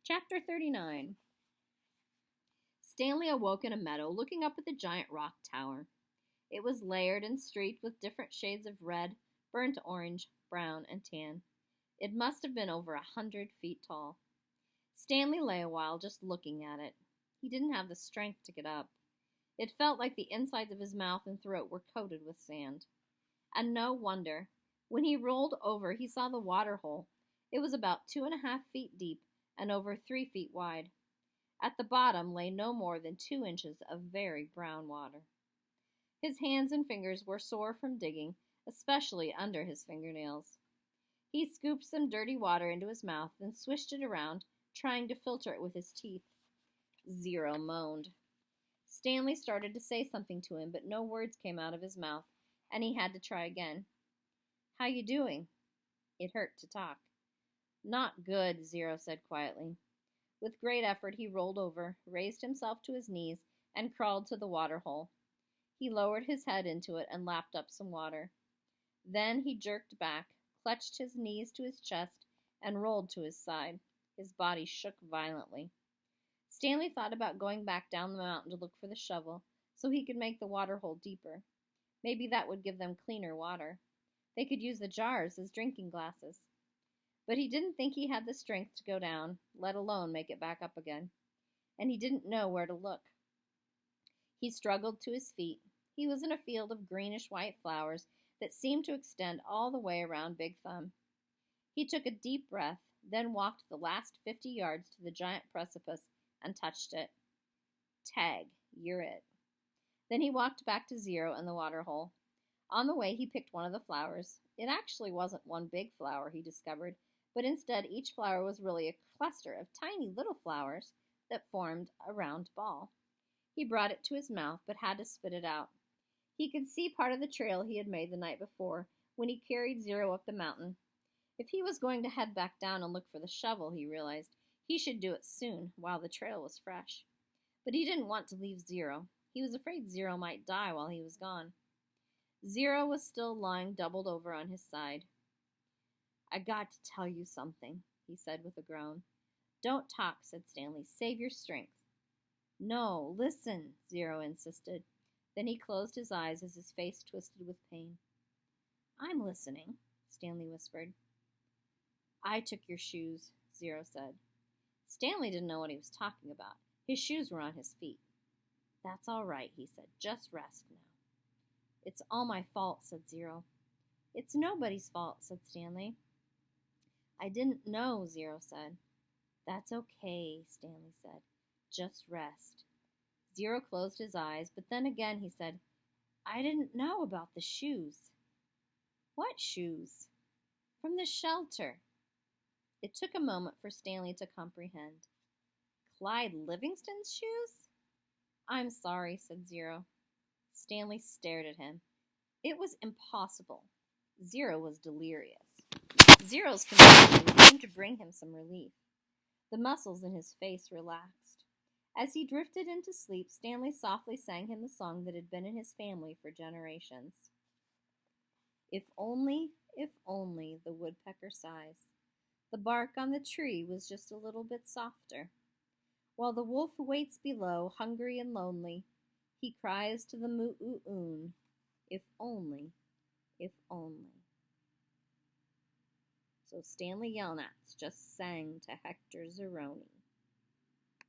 Chapter 39. Stanley awoke in a meadow, looking up at the giant rock tower. It was layered and streaked with different shades of red, burnt orange, brown, and tan. It must have been over 100 feet tall. Stanley lay a while just looking at it. He didn't have the strength to get up. It felt like the insides of his mouth and throat were coated with sand. And no wonder. When he rolled over, he saw the water hole. It was about 2.5 feet deep and over 3 feet wide. At the bottom lay no more than 2 inches of very brown water. His hands and fingers were sore from digging, especially under his fingernails. He scooped some dirty water into his mouth and swished it around, trying to filter it with his teeth. Zero moaned. Stanley started to say something to him, but no words came out of his mouth, and he had to try again. "How you doing?" It hurt to talk. "Not good," Zero said quietly. With great effort, he rolled over, raised himself to his knees, and crawled to the water hole. He lowered his head into it and lapped up some water. Then he jerked back, clutched his knees to his chest, and rolled to his side. His body shook violently. Stanley thought about going back down the mountain to look for the shovel so he could make the water hole deeper. Maybe that would give them cleaner water. They could use the jars as drinking glasses. But he didn't think he had the strength to go down, let alone make it back up again. And he didn't know where to look. He struggled to his feet. He was in a field of greenish-white flowers that seemed to extend all the way around Big Thumb. He took a deep breath, then walked the last 50 yards to the giant precipice and touched it. "Tag, you're it." Then he walked back to Zero and the water hole. On the way, he picked one of the flowers. It actually wasn't one big flower, he discovered, but instead each flower was really a cluster of tiny little flowers that formed a round ball. He brought it to his mouth, but had to spit it out. He could see part of the trail he had made the night before when he carried Zero up the mountain. If he was going to head back down and look for the shovel, he realized, he should do it soon, while the trail was fresh. But he didn't want to leave Zero. He was afraid Zero might die while he was gone. Zero was still lying doubled over on his side. "I got to tell you something," he said with a groan. "Don't talk," said Stanley. "Save your strength." "No, listen," Zero insisted. Then he closed his eyes as his face twisted with pain. "I'm listening," Stanley whispered. "I took your shoes," Zero said. Stanley didn't know what he was talking about. His shoes were on his feet. "That's all right," he said. "Just rest now." "It's all my fault," said Zero. "It's nobody's fault," said Stanley. "I didn't know," Zero said. "That's okay," Stanley said. "Just rest." Zero closed his eyes, but then again he said, "I didn't know about the shoes." "What shoes?" "From the shelter." It took a moment for Stanley to comprehend. "Clyde Livingston's shoes?" "I'm sorry," said Zero. Stanley stared at him. It was impossible. Zero was delirious. Zero's confusion seemed to bring him some relief. The muscles in his face relaxed. As he drifted into sleep, Stanley softly sang him the song that had been in his family for generations. If only, the woodpecker sighs. The bark on the tree was just a little bit softer. While the wolf waits below, hungry and lonely, he cries to the moo-oo-oon, if only, if only. So Stanley Yelnats just sang to Hector Zeroni.